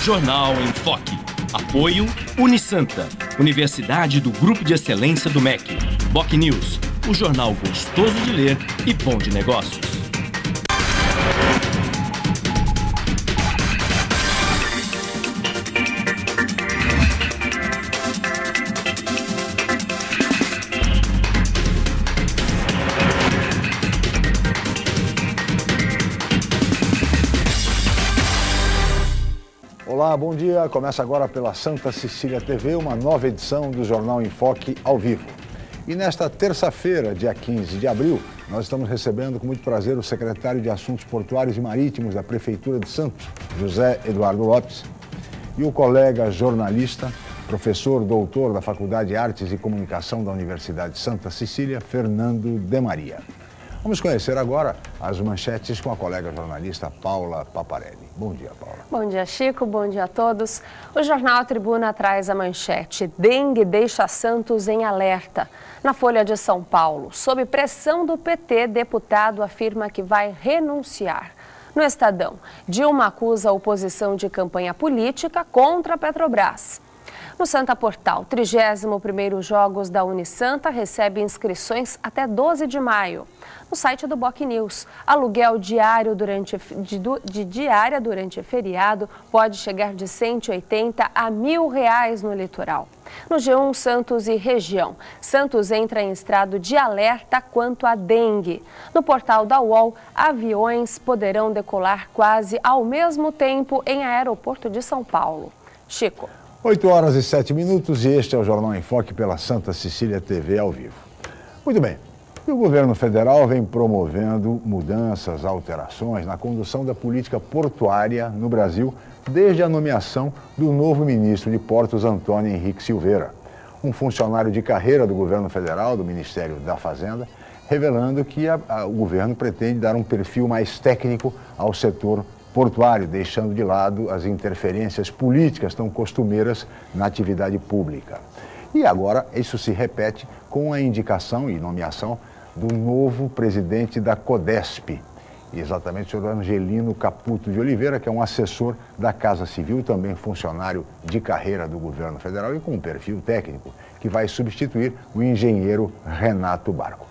Jornal em Foque. Apoio Unisanta, Universidade do Grupo de Excelência do MEC. Boc News, o jornal gostoso de ler e bom de negócios. Olá, bom dia. Começa agora pela Santa Cecília TV, uma nova edição do Jornal em Foque ao vivo. E nesta terça-feira, dia 15 de abril, nós estamos recebendo com muito prazer o secretário de Assuntos Portuários e Marítimos da Prefeitura de Santos, José Eduardo Lopes, e o colega jornalista, professor doutor da Faculdade de Artes e Comunicação da Universidade de Santa Cecília, Fernando de Maria. Vamos conhecer agora as manchetes com a colega jornalista Paula Paparelli. Bom dia, Paula. Bom dia, Chico. Bom dia a todos. O jornal Tribuna traz a manchete: dengue deixa Santos em alerta. Na Folha de São Paulo, sob pressão do PT, deputado afirma que vai renunciar. No Estadão, Dilma acusa a oposição de campanha política contra a Petrobras. No Santa Portal, 31º Jogos da Unisanta recebe inscrições até 12 de maio. No site do Boc News, aluguel diária durante feriado pode chegar de 180 a R$1.000 no litoral. No G1 Santos e região, Santos entra em estado de alerta quanto à dengue. No portal da UOL, aviões poderão decolar quase ao mesmo tempo em aeroporto de São Paulo. Chico. 8h07 e este é o Jornal em Foque pela Santa Cecília TV ao vivo. Muito bem. O governo federal vem promovendo mudanças, alterações na condução da política portuária no Brasil desde a nomeação do novo ministro de Portos, Antônio Henrique Silveira, um funcionário de carreira do governo federal, do Ministério da Fazenda, revelando que o governo pretende dar um perfil mais técnico ao setor portuário, deixando de lado as interferências políticas tão costumeiras na atividade pública. E agora isso se repete com a indicação e nomeação do novo presidente da CODESP, exatamente o senhor Angelino Caputo de Oliveira, que é um assessor da Casa Civil, também funcionário de carreira do governo federal e com um perfil técnico, que vai substituir o engenheiro Renato Barco.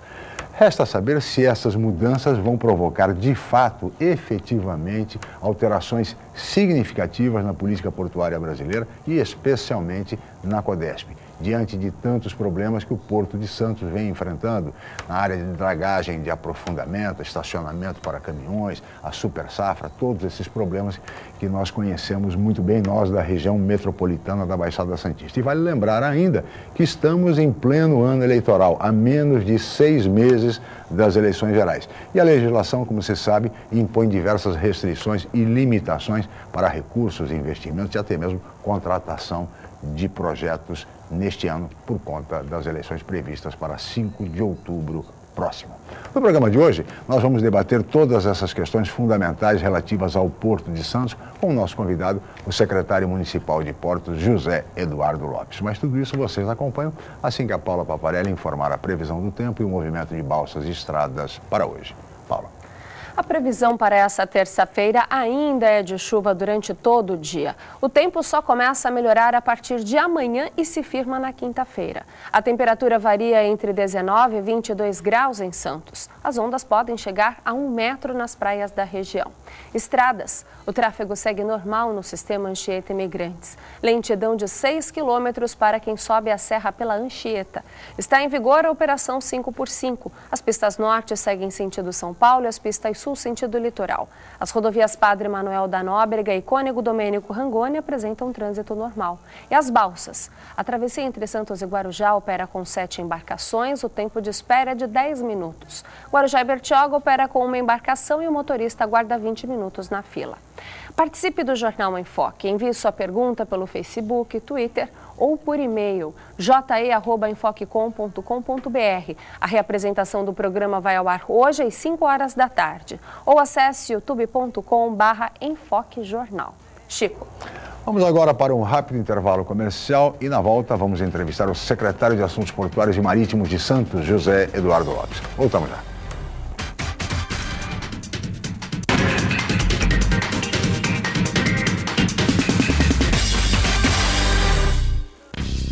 Resta saber se essas mudanças vão provocar, de fato, efetivamente, alterações significativas na política portuária brasileira e especialmente na CODESP, diante de tantos problemas que o Porto de Santos vem enfrentando na área de dragagem, de aprofundamento, estacionamento para caminhões, a super safra, todos esses problemas que nós conhecemos muito bem, nós da região metropolitana da Baixada Santista. E vale lembrar ainda que estamos em pleno ano eleitoral, a menos de 6 meses das eleições gerais. E a legislação, como você sabe, impõe diversas restrições e limitações para recursos, investimentos e até mesmo contratação de projetos neste ano por conta das eleições previstas para 5 de outubro próximo. No programa de hoje, nós vamos debater todas essas questões fundamentais relativas ao Porto de Santos com o nosso convidado, o secretário municipal de Portos, José Eduardo Lopes. Mas tudo isso vocês acompanham assim que a Paula Paparelli informar a previsão do tempo e o movimento de balsas e estradas para hoje. Paula. A previsão para essa terça-feira ainda é de chuva durante todo o dia. O tempo só começa a melhorar a partir de amanhã e se firma na quinta-feira. A temperatura varia entre 19 e 22 graus em Santos. As ondas podem chegar a 1 metro nas praias da região. Estradas. O tráfego segue normal no sistema Anchieta Imigrantes. Lentidão de 6 quilômetros para quem sobe a serra pela Anchieta. Está em vigor a Operação 5x5. As pistas norte seguem sentido São Paulo e as pistas sul sentido litoral. As rodovias Padre Manuel da Nóbrega e Cônego Domênico Rangoni apresentam trânsito normal. E as balsas. A travessia entre Santos e Guarujá opera com 7 embarcações. O tempo de espera é de 10 minutos. Guarujá e Bertioga opera com uma embarcação e o motorista aguarda 20 minutos na fila. Participe do Jornal em Foque. Envie sua pergunta pelo Facebook, Twitter ou por e-mail je@enfoquecom.com.br. A reapresentação do programa vai ao ar hoje às 5 horas da tarde. Ou acesse youtube.com/enfoquejornal. Chico. Vamos agora para um rápido intervalo comercial e na volta vamos entrevistar o secretário de Assuntos Portuários e Marítimos de Santos, José Eduardo Lopes. Voltamos já.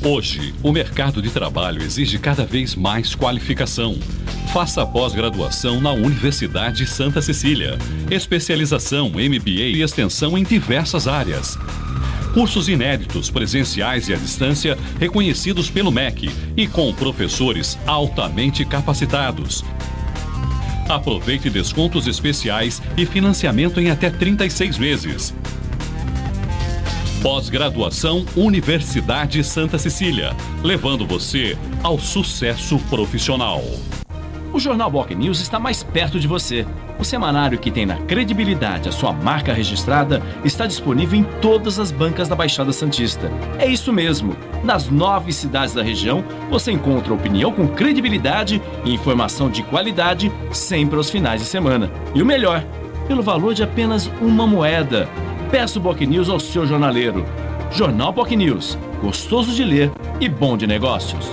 Hoje, o mercado de trabalho exige cada vez mais qualificação. Faça a pós-graduação na Universidade Santa Cecília. Especialização, MBA e extensão em diversas áreas. Cursos inéditos, presenciais e à distância, reconhecidos pelo MEC e com professores altamente capacitados. Aproveite descontos especiais e financiamento em até 36 meses. Pós-graduação Universidade Santa Cecília, levando você ao sucesso profissional. O Jornal Boc News está mais perto de você. O semanário que tem na credibilidade a sua marca registrada está disponível em todas as bancas da Baixada Santista. É isso mesmo. Nas 9 cidades da região, você encontra opinião com credibilidade e informação de qualidade sempre aos finais de semana. E o melhor, pelo valor de apenas uma moeda. Peça o Boc News ao seu jornaleiro. Jornal Boc News, gostoso de ler e bom de negócios.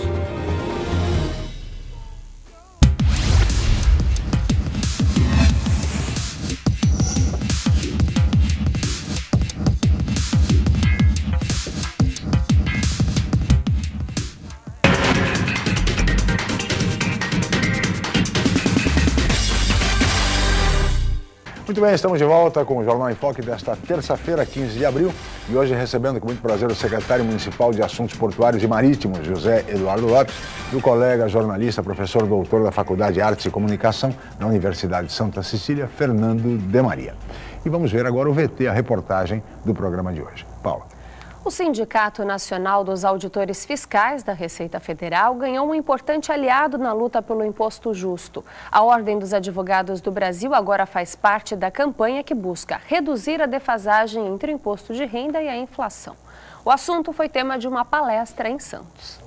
Muito bem, estamos de volta com o Jornal em Foque desta terça-feira, 15 de abril, e hoje recebendo com muito prazer o secretário municipal de Assuntos Portuários e Marítimos, José Eduardo Lopes, e o colega jornalista, professor doutor da Faculdade de Artes e Comunicação da Universidade de Santa Cecília, Fernando de Maria. E vamos ver agora o VT, a reportagem do programa de hoje. Paula. O Sindicato Nacional dos Auditores Fiscais da Receita Federal ganhou um importante aliado na luta pelo imposto justo. A Ordem dos Advogados do Brasil agora faz parte da campanha que busca reduzir a defasagem entre o imposto de renda e a inflação. O assunto foi tema de uma palestra em Santos.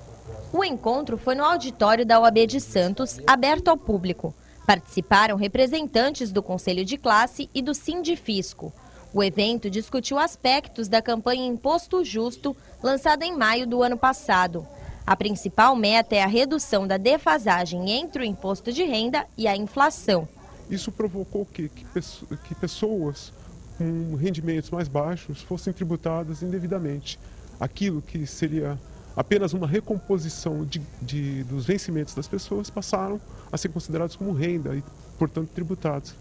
O encontro foi no auditório da OAB de Santos, aberto ao público. Participaram representantes do Conselho de Classe e do Sindifisco. O evento discutiu aspectos da campanha Imposto Justo, lançada em maio do ano passado. A principal meta é a redução da defasagem entre o imposto de renda e a inflação. Isso provocou que pessoas com rendimentos mais baixos fossem tributadas indevidamente. Aquilo que seria apenas uma recomposição dos vencimentos das pessoas passaram a ser considerados como renda e, portanto, tributados.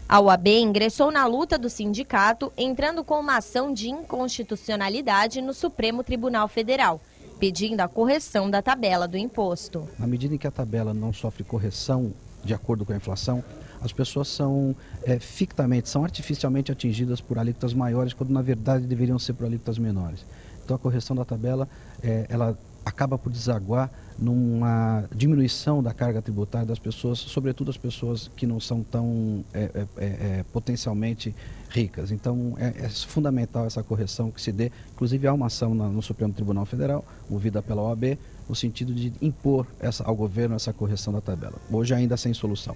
A OAB ingressou na luta do sindicato, entrando com uma ação de inconstitucionalidade no Supremo Tribunal Federal, pedindo a correção da tabela do imposto. Na medida em que a tabela não sofre correção de acordo com a inflação, as pessoas são artificialmente atingidas por alíquotas maiores, quando na verdade deveriam ser por alíquotas menores. Então a correção da tabela, ela acaba por desaguar numa diminuição da carga tributária das pessoas, sobretudo as pessoas que não são tão potencialmente ricas. Então é fundamental essa correção que se dê. Inclusive há uma ação no Supremo Tribunal Federal, movida pela OAB, no sentido de impor ao governo essa correção da tabela. Hoje ainda sem solução.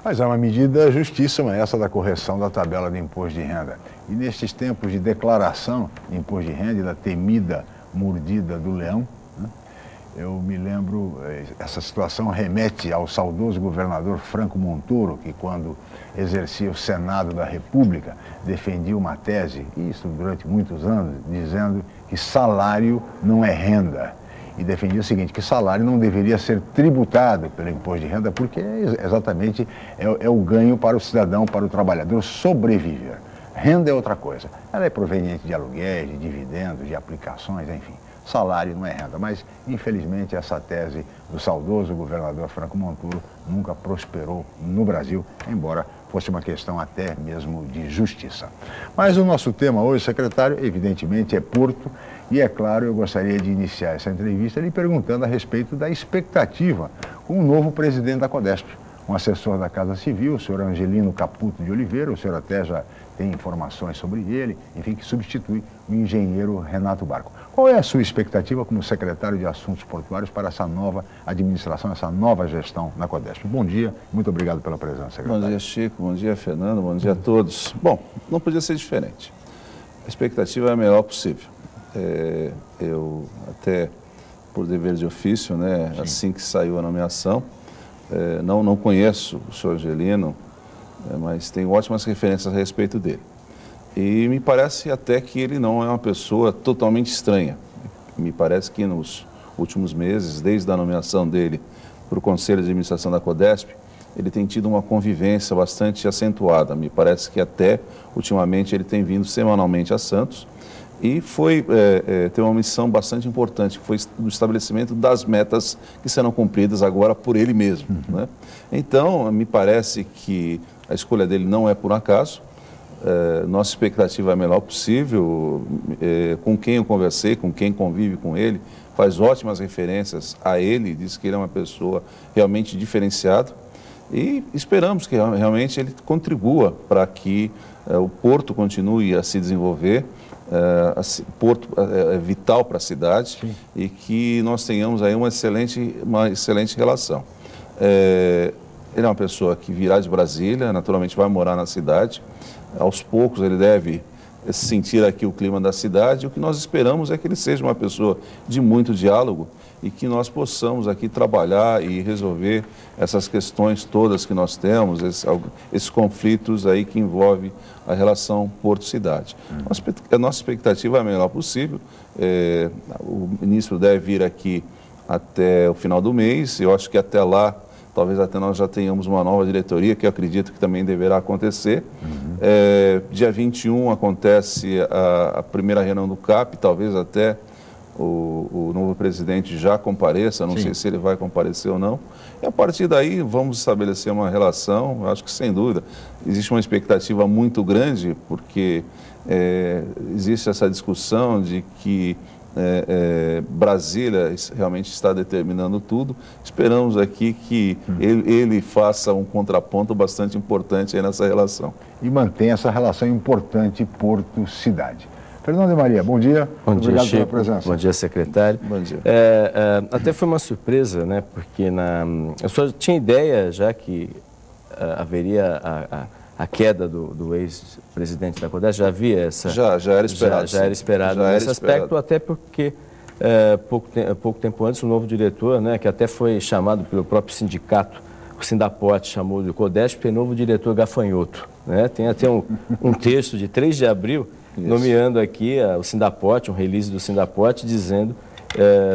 Mas é uma medida justíssima essa da correção da tabela de imposto de renda. E nestes tempos de declaração de imposto de renda e da temida mordida do leão, né? Eu me lembro, essa situação remete ao saudoso governador Franco Montoro, que quando exercia o Senado da República, defendia uma tese, e isso durante muitos anos, dizendo que salário não é renda. E defendia o seguinte, que salário não deveria ser tributado pelo imposto de renda, porque exatamente é o ganho para o cidadão, para o trabalhador sobreviver. Renda é outra coisa. Ela é proveniente de aluguéis, de dividendos, de aplicações, enfim. Salário não é renda. Mas, infelizmente, essa tese do saudoso governador Franco Montoro nunca prosperou no Brasil, embora fosse uma questão até mesmo de justiça. Mas o nosso tema hoje, secretário, evidentemente é Porto. E, é claro, eu gostaria de iniciar essa entrevista lhe perguntando a respeito da expectativa com o novo presidente da Codesp, um assessor da Casa Civil, o senhor Angelino Caputo de Oliveira, o senhor até já tem informações sobre ele, enfim, que substitui o engenheiro Renato Barco. Qual é a sua expectativa como secretário de Assuntos Portuários para essa nova administração, essa nova gestão na Codesp? Bom dia, muito obrigado pela presença, secretário. Bom dia, Chico, bom dia, Fernando, bom dia a todos. Bom, não podia ser diferente. A expectativa é a melhor possível. Eu até, por dever de ofício, né, assim que saiu a nomeação, não conheço o senhor Angelino, mas tenho ótimas referências a respeito dele. E me parece até que ele não é uma pessoa totalmente estranha. Me parece que nos últimos meses, desde a nomeação dele para o Conselho de Administração da Codesp, ele tem tido uma convivência bastante acentuada. Me parece que até, ultimamente, ele tem vindo semanalmente a Santos e tem uma missão bastante importante, que foi o estabelecimento das metas que serão cumpridas agora por ele mesmo. Né? Então, me parece que a escolha dele não é por acaso. Nossa expectativa é a melhor possível. Com quem eu conversei, com quem convive com ele, faz ótimas referências a ele, diz que ele é uma pessoa realmente diferenciada e esperamos que realmente ele contribua para que o Porto continue a se desenvolver. Porto é vital para a cidade. Sim. E que nós tenhamos aí uma excelente relação. Ele é uma pessoa que virá de Brasília, naturalmente vai morar na cidade. Aos poucos ele deve sentir aqui o clima da cidade. O que nós esperamos é que ele seja uma pessoa de muito diálogo e que nós possamos aqui trabalhar e resolver essas questões todas que nós temos, esses conflitos aí que envolvem a relação Porto-Cidade. A nossa expectativa é a melhor possível. O ministro deve vir aqui até o final do mês. Eu acho que até lá, talvez até nós já tenhamos uma nova diretoria, que eu acredito que também deverá acontecer. Dia 21 acontece a primeira reunião do CAP, talvez até o novo presidente já compareça, não sei se ele vai comparecer ou não. E a partir daí vamos estabelecer uma relação, acho que sem dúvida. Existe uma expectativa muito grande, porque existe essa discussão de que Brasília realmente está determinando tudo. Esperamos aqui que ele faça um contraponto bastante importante aí nessa relação. E mantenha essa relação importante Porto-Cidade. Fernando e Maria, bom dia. Bom dia, obrigado Chico. pela presença. Bom dia, secretário. Bom dia. Até foi uma surpresa, né? Porque eu só tinha ideia já que haveria a queda do ex-presidente da Codesp, já havia essa... Já era esperado. Já era esperado nesse aspecto, até porque pouco tempo antes o novo diretor, né, que até foi chamado pelo próprio sindicato, o Sindaporte chamou de Codesp, é novo diretor gafanhoto. Né? Tem até um texto de 3 de abril, nomeando aqui o Sindaporte, um release do Sindaporte, dizendo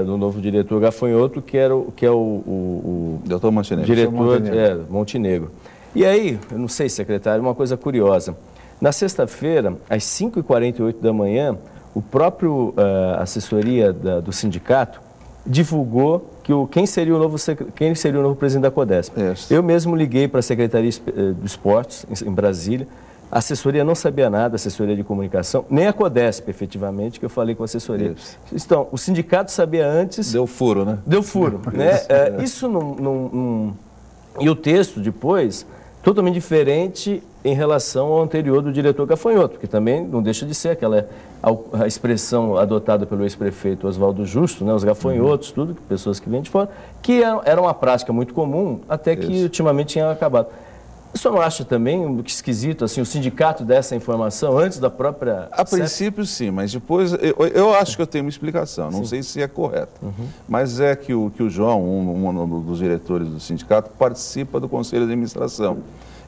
do novo diretor gafanhoto, que é o Dr. Montenegro. Diretor Montenegro. E aí, eu não sei, secretário, uma coisa curiosa. Na sexta-feira, às 5h48 da manhã, o próprio assessoria do sindicato divulgou quem seria o novo presidente da Codesp. Eu mesmo liguei para a Secretaria de Esportes, em Brasília. A assessoria não sabia nada, a assessoria de comunicação, nem a Codesp, efetivamente, que eu falei com a assessoria. Então, o sindicato sabia antes... Deu furo, né? Deu furo, né? Isso não... E o texto, depois, totalmente diferente em relação ao anterior do diretor gafanhoto, que também não deixa de ser aquela a expressão adotada pelo ex-prefeito Oswaldo Justo, né? Os gafanhotos, tudo, pessoas que vêm de fora, que era uma prática muito comum, até que ultimamente tinha acabado. O senhor não acha também esquisito assim, o sindicato dessa informação antes da própria... A princípio sim, mas depois eu acho que eu tenho uma explicação, não sei se é correta. Mas é que o João, um dos diretores do sindicato, participa do Conselho de Administração.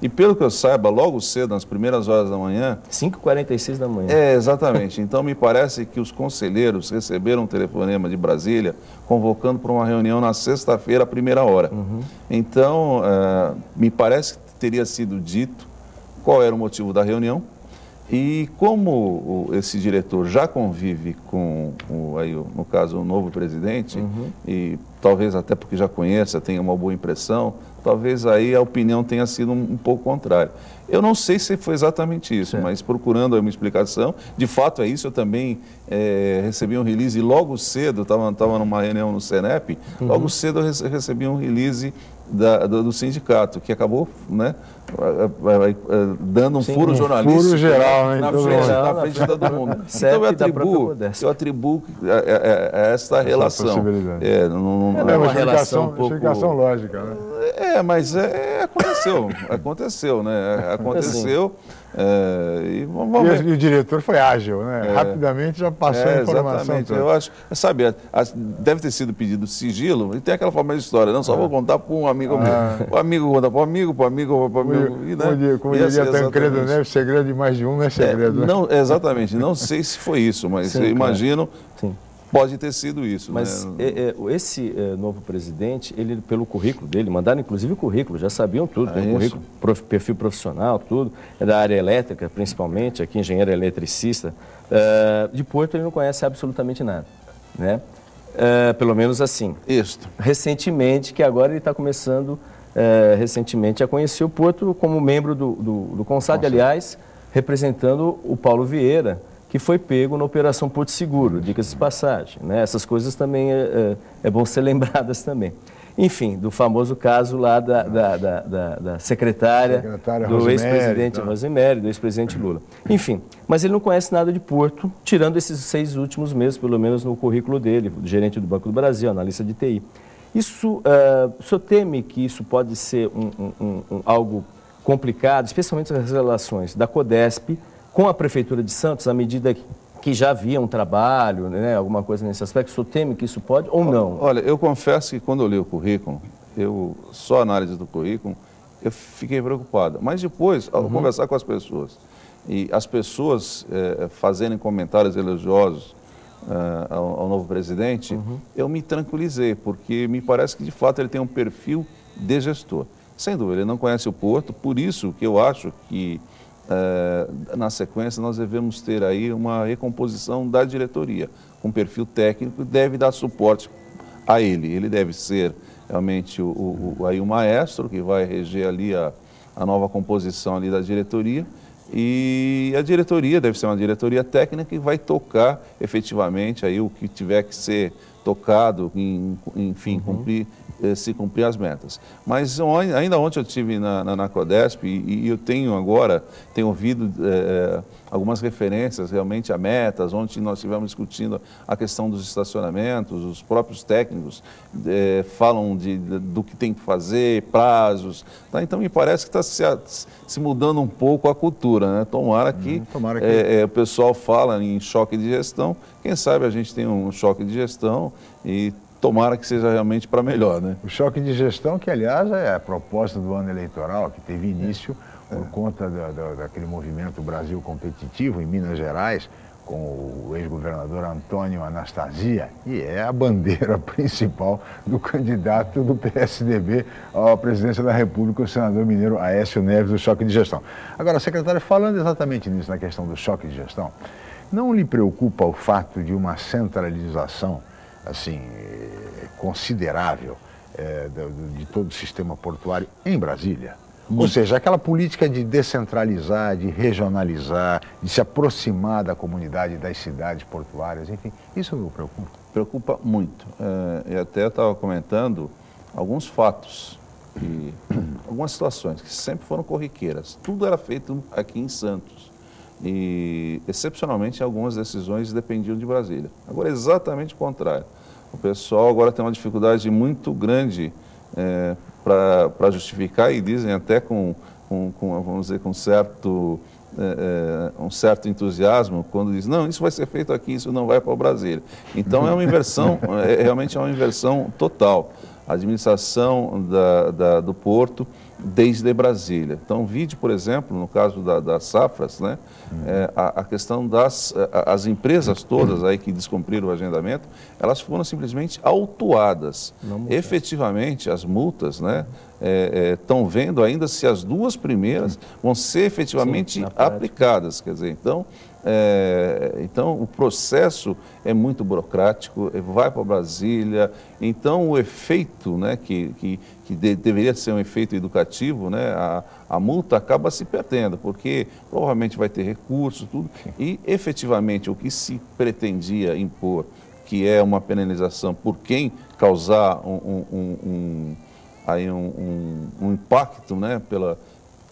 E pelo que eu saiba, logo cedo, nas primeiras horas da manhã... 5h46 da manhã. Exatamente. Então me parece que os conselheiros receberam um telefonema de Brasília convocando para uma reunião na sexta-feira, à primeira hora. Então, me parece que teria sido dito qual era o motivo da reunião e como esse diretor já convive com, no caso, o novo presidente, e talvez até porque já conheça, tenha uma boa impressão, talvez aí a opinião tenha sido um pouco contrária. Eu não sei se foi exatamente isso, mas procurando uma explicação, de fato é isso. Eu também recebi um release logo cedo, estava numa reunião no Senep, logo cedo eu recebi um release do sindicato, que acabou, né, dando um furo jornalístico, furo geral, né, na frente de todo mundo. Então eu atribuo a esta relação. Não é uma relação lógica, né? Mas aconteceu, né? Aconteceu. E o diretor foi ágil, né? Rapidamente já passou a informação. Exatamente. Eu acho, sabe, deve ter sido pedido sigilo, e tem aquela famosa história, não só vou contar para um amigo meu. O amigo conta para o amigo, para o amigo, para o amigo. Como diria Tancredo Neves, segredo de mais de um não é segredo. Não, exatamente, não sei se foi isso, mas eu imagino pode ter sido isso. Mas né? Esse novo presidente, ele, pelo currículo dele, mandaram inclusive o currículo, já sabiam tudo, tem um currículo, perfil profissional, tudo, é da área elétrica principalmente, aqui engenheiro eletricista. De Porto ele não conhece absolutamente nada, né? Pelo menos assim. Isso. Recentemente, que agora ele está começando recentemente a conhecer o Porto como membro do CONSAD, aliás, representando o Paulo Vieira, que foi pego na Operação Porto Seguro, diga-se de passagem, né? Essas coisas também é bom ser lembradas também. Enfim, do famoso caso lá da secretária do ex-presidente Rosemary, do ex-presidente Lula. Enfim, mas ele não conhece nada de Porto, tirando esses 6 últimos meses, pelo menos no currículo dele, do gerente do Banco do Brasil, analista de TI. Isso, o senhor teme que isso pode ser algo complicado, especialmente as relações da CODESP com a Prefeitura de Santos, à medida que já havia um trabalho, né, alguma coisa nesse aspecto? O senhor teme que isso pode ou não? Olha, eu confesso que quando eu li o currículo, só a análise do currículo, eu fiquei preocupado. Mas depois, ao conversar com as pessoas, e as pessoas fazerem comentários elogiosos ao novo presidente, eu me tranquilizei, porque me parece que de fato ele tem um perfil de gestor. Sem dúvida, ele não conhece o Porto, por isso que eu acho que na sequência nós devemos ter aí uma recomposição da diretoria, com perfil técnico, deve dar suporte a ele. Ele deve ser realmente aí o maestro que vai reger ali a nova composição ali da diretoria, e a diretoria deve ser uma diretoria técnica que vai tocar efetivamente aí o que tiver que ser tocado, enfim, se cumprir as metas. Mas ainda ontem eu estive na CODESP e eu tenho ouvido algumas referências realmente a metas. Ontem nós estivemos discutindo a questão dos estacionamentos, os próprios técnicos falam do que tem que fazer, prazos. Tá? Então me parece que está se mudando um pouco a cultura, né? Tomara que o pessoal fala em choque de gestão, quem sabe a gente tem um choque de gestão e tomara que seja realmente para melhor, né? O choque de gestão, que aliás é a proposta do ano eleitoral, que teve início por conta daquele movimento Brasil Competitivo em Minas Gerais, com o ex-governador Antônio Anastasia, e é a bandeira principal do candidato do PSDB à presidência da República, o senador mineiro Aécio Neves, do choque de gestão. Agora, secretário, falando exatamente nisso, na questão do choque de gestão, não lhe preocupa o fato de uma centralização assim, considerável de todo o sistema portuário em Brasília? Ou seja, aquela política de descentralizar, de regionalizar, de se aproximar da comunidade das cidades portuárias, enfim, isso me preocupa? Preocupa muito. Eu até estava comentando alguns fatos, algumas situações que sempre foram corriqueiras. Tudo era feito aqui em Santos. E, excepcionalmente, algumas decisões dependiam de Brasília. Agora, exatamente o contrário. O pessoal agora tem uma dificuldade muito grande para justificar, e dizem até vamos dizer, com um certo entusiasmo, quando diz, não, isso vai ser feito aqui, isso não vai para o Brasília. Então, é uma inversão, realmente é uma inversão total. A administração do Porto desde Brasília. Então, vide, por exemplo, no caso das safras, né, a questão as empresas todas aí que descumpriram o agendamento, elas foram simplesmente autuadas. Efetivamente, as multas, né, estão vendo ainda se as 2 primeiras vão ser efetivamente aplicadas. Quer dizer, então, o processo é muito burocrático, vai para Brasília, então o efeito, né, que deveria ser um efeito educativo, né, a multa acaba se perdendo, porque provavelmente vai ter recurso, tudo, e efetivamente o que se pretendia impor, que é uma penalização por quem causar um impacto, né,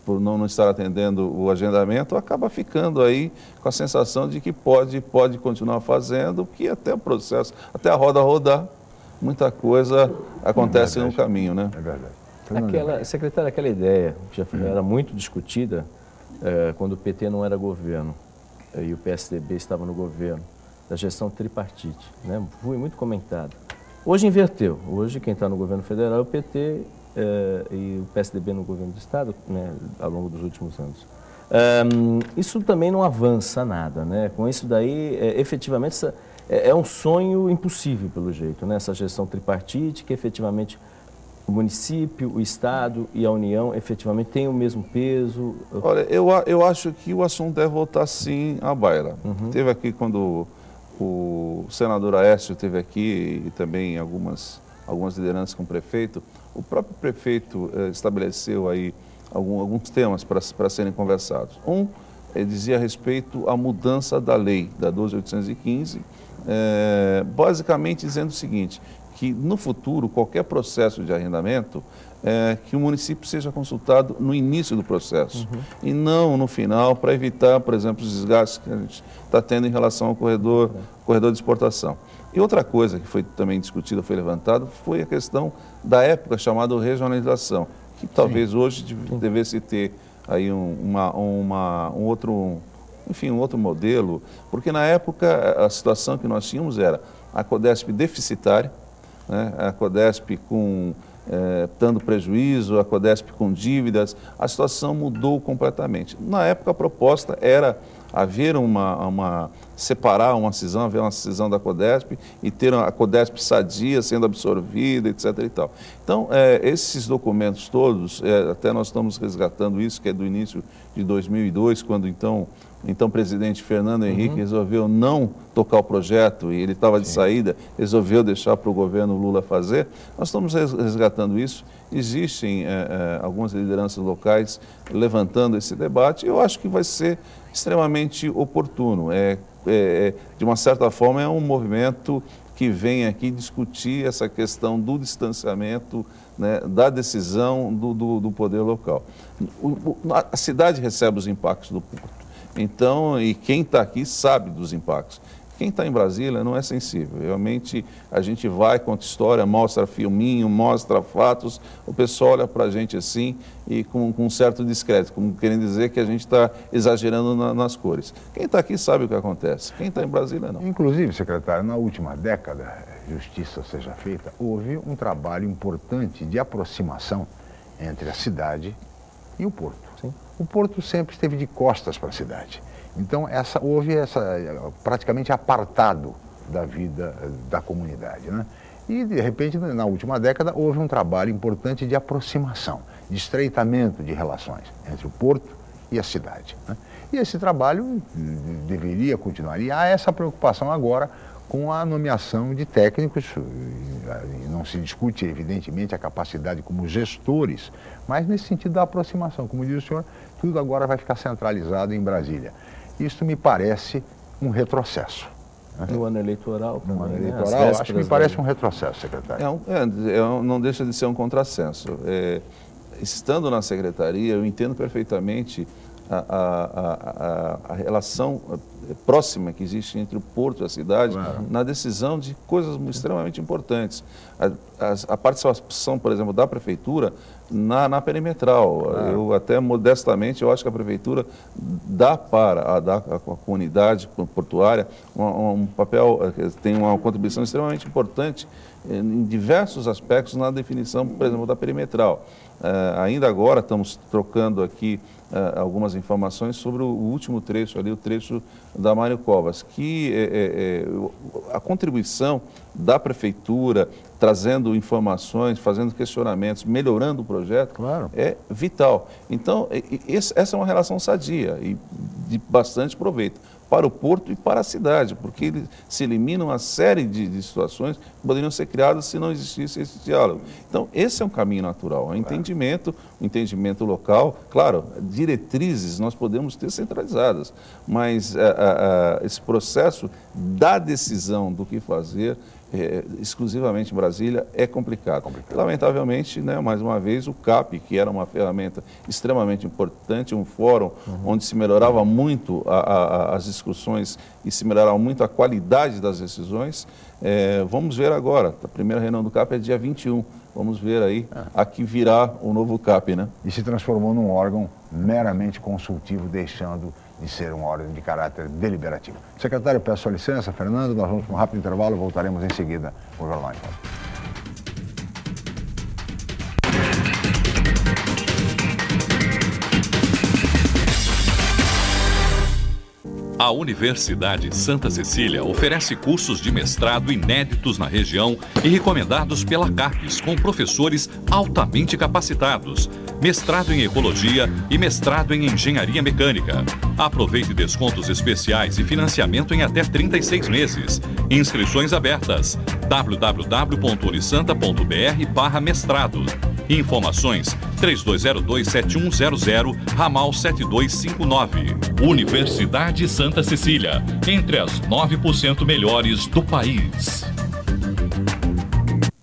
por não estar atendendo o agendamento, acaba ficando aí com a sensação de que pode continuar fazendo, que até o processo, até a roda rodar, muita coisa acontece no caminho, né? É verdade. Secretário, aquela ideia que já era muito discutida quando o PT não era governo e o PSDB estava no governo, da gestão tripartite, né? Foi muito comentado. Hoje inverteu. Hoje quem está no governo federal é o PT e o PSDB no governo do Estado, né, ao longo dos últimos anos. Isso também não avança nada, né? Com isso daí, efetivamente, é um sonho impossível, pelo jeito, né? Essa gestão tripartite, que efetivamente o município, o Estado e a União efetivamente têm o mesmo peso. Olha, eu acho que o assunto deve voltar sim à baila. Teve aqui quando o senador Aécio esteve aqui e também algumas lideranças com o prefeito. O próprio prefeito estabeleceu aí alguns temas para serem conversados. Ele dizia a respeito à mudança da lei, da 12.815, basicamente dizendo o seguinte, que no futuro, qualquer processo de arrendamento, que o município seja consultado no início do processo e não no final, para evitar, por exemplo, os desgastes que a gente está tendo em relação ao corredor de exportação. E outra coisa que foi também discutida, foi levantada, foi a questão da época chamada regionalização, que talvez hoje devesse ter aí um outro modelo, porque na época a situação que nós tínhamos era a Codesp deficitária, né, a Codesp dando prejuízo, a Codesp com dívidas, a situação mudou completamente. Na época a proposta era haver separar uma cisão, haver uma cisão da Codesp e ter a Codesp sadia sendo absorvida, etc. e tal. Então, esses documentos todos, até nós estamos resgatando isso, que é do início de 2002, quando então presidente Fernando Henrique resolveu não tocar o projeto e ele estava de saída, resolveu deixar para o governo Lula fazer. Nós estamos resgatando isso. Existem algumas lideranças locais levantando esse debate e eu acho que vai ser extremamente oportuno. De uma certa forma, é um movimento que vem aqui discutir essa questão do distanciamento, né, da decisão do poder local. A cidade recebe os impactos do porto. Então, e quem está aqui sabe dos impactos. Quem está em Brasília não é sensível. Realmente, a gente vai, conta história, mostra filminho, mostra fatos, o pessoal olha para a gente assim e com um certo descrédito, como querendo dizer que a gente está exagerando nas cores. Quem está aqui sabe o que acontece. Quem está em Brasília, não. Inclusive, secretário, na última década, justiça seja feita, houve um trabalho importante de aproximação entre a cidade e o porto. Sim. O porto sempre esteve de costas para a cidade. Então, houve praticamente apartado da vida da comunidade, né? E, de repente, na última década, houve um trabalho importante de aproximação, de estreitamento de relações entre o porto e a cidade, né? E esse trabalho deveria continuar. E há essa preocupação agora com a nomeação de técnicos. Não se discute, evidentemente, a capacidade como gestores, mas nesse sentido da aproximação. Como diz o senhor, tudo agora vai ficar centralizado em Brasília. Isso me parece um retrocesso. No ano eleitoral? No ano eleitoral, acho que me parece um retrocesso, secretário. Não deixa de ser um contrassenso. Estando na secretaria, eu entendo perfeitamente a relação próxima que existe entre o porto e a cidade, claro, na decisão de coisas extremamente importantes. A participação, por exemplo, da prefeitura na perimetral. Claro. Eu até modestamente, eu acho que a prefeitura dá para a comunidade portuária um papel, tem uma contribuição extremamente importante em diversos aspectos na definição, por exemplo, da perimetral. Ainda agora estamos trocando aqui algumas informações sobre o último trecho ali, o trecho da Mário Covas, que a contribuição da prefeitura, trazendo informações, fazendo questionamentos, melhorando o projeto, claro, é vital. Então, essa é uma relação sadia e de bastante proveito para o porto e para a cidade, porque se elimina uma série de situações que poderiam ser criadas se não existisse esse diálogo. Então, esse é um caminho natural, um entendimento local. Claro, diretrizes nós podemos ter centralizadas, mas esse processo da decisão do que fazer exclusivamente em Brasília é complicado. Lamentavelmente, né, mais uma vez, o CAP, que era uma ferramenta extremamente importante, um fórum onde se melhorava muito as discussões e se melhorava muito a qualidade das decisões. Vamos ver agora, a primeira reunião do CAP é dia 21, vamos ver aí a que virá o novo CAP, né? E se transformou num órgão meramente consultivo, deixando de ser um órgão de caráter deliberativo. Secretário, peço sua licença, Fernando, nós vamos para um rápido intervalo, voltaremos em seguida com o Jornal em Foque. A Universidade Santa Cecília oferece cursos de mestrado inéditos na região e recomendados pela CAPES, com professores altamente capacitados, mestrado em Ecologia e mestrado em Engenharia Mecânica. Aproveite descontos especiais e financiamento em até 36 meses. Inscrições abertas. www.unisanta.br/mestrado. Informações 3202-7100, ramal 7259. Universidade Santa Cecília, entre as 9% melhores do país.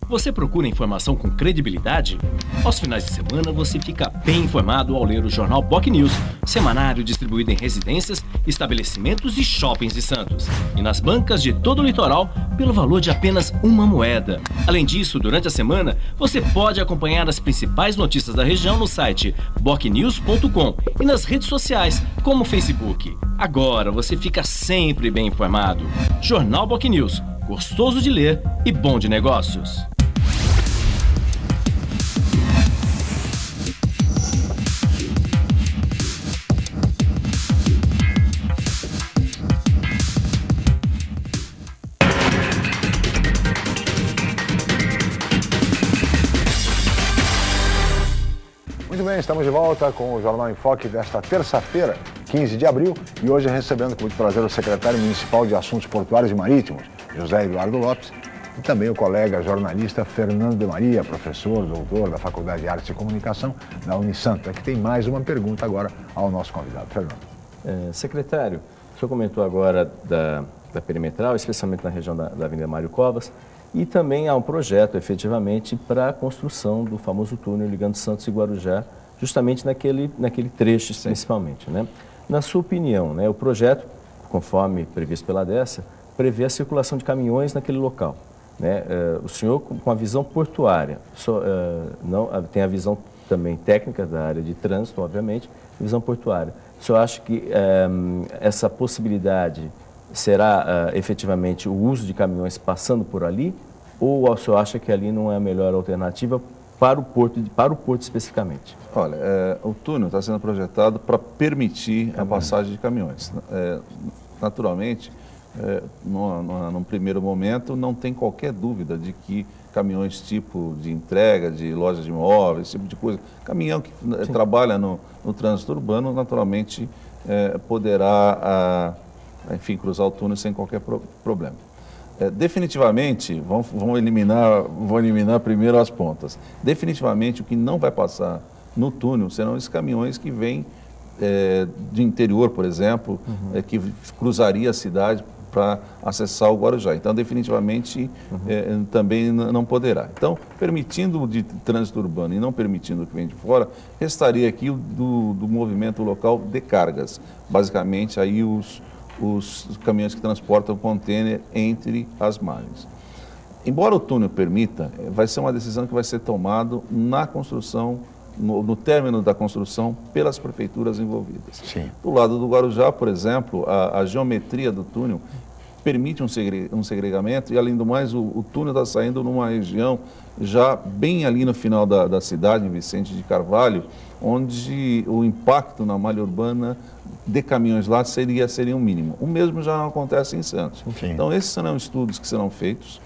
Você procura informação com credibilidade? Aos finais de semana você fica bem informado ao ler o jornal BOC News, semanário distribuído em residências, estabelecimentos e shoppings de Santos. E nas bancas de todo o litoral, pelo valor de apenas uma moeda. Além disso, durante a semana, você pode acompanhar as principais notícias da região no site bocnews.com e nas redes sociais, como o Facebook. Agora você fica sempre bem informado. Jornal BOC News, gostoso de ler e bom de negócios. Muito bem, estamos de volta com o Jornal em Foque desta terça-feira, 15 de abril, e hoje recebendo com muito prazer o secretário municipal de Assuntos Portuários e Marítimos, José Eduardo Lopes, e também o colega jornalista Fernando de Maria, professor, doutor da Faculdade de Artes e Comunicação da Unisanta, que tem mais uma pergunta agora ao nosso convidado. Fernando. Secretário, o senhor comentou agora da perimetral, especialmente na região da Avenida Mário Covas, e também há um projeto, efetivamente, para a construção do famoso túnel ligando Santos e Guarujá, justamente naquele trecho, principalmente, né? Na sua opinião, né, o projeto, conforme previsto pela ADESA, prevê a circulação de caminhões naquele local, né? O senhor, com a visão portuária, tem a visão também técnica da área de trânsito, obviamente, visão portuária. O senhor acha que essa possibilidade será efetivamente o uso de caminhões passando por ali, ou o senhor acha que ali não é a melhor alternativa para o porto especificamente? Olha, o túnel está sendo projetado para permitir a passagem de caminhões. Naturalmente, num primeiro momento, não tem qualquer dúvida de que caminhões tipo de entrega, de lojas de imóveis, esse tipo de coisa, caminhão que trabalha no trânsito urbano, naturalmente poderá enfim, cruzar o túnel sem qualquer problema. Definitivamente, vou eliminar primeiro as pontas. Definitivamente, o que não vai passar no túnel serão esses caminhões que vêm de interior, por exemplo, que cruzaria a cidade para acessar o Guarujá. Então, definitivamente, também não poderá. Então, permitindo o de trânsito urbano e não permitindo o que vem de fora, restaria aqui do movimento local de cargas. Basicamente, aí os caminhões que transportam contêiner entre as margens. Embora o túnel permita, vai ser uma decisão que vai ser tomada na construção, no término da construção, pelas prefeituras envolvidas. Sim. Do lado do Guarujá, por exemplo, a geometria do túnel permite um segregamento e, além do mais, o túnel está saindo numa região já bem ali no final da cidade, em Vicente de Carvalho, onde o impacto na malha urbana de caminhões lá seria um mínimo. O mesmo já não acontece em Santos. Sim. Então, esses serão estudos que serão feitos.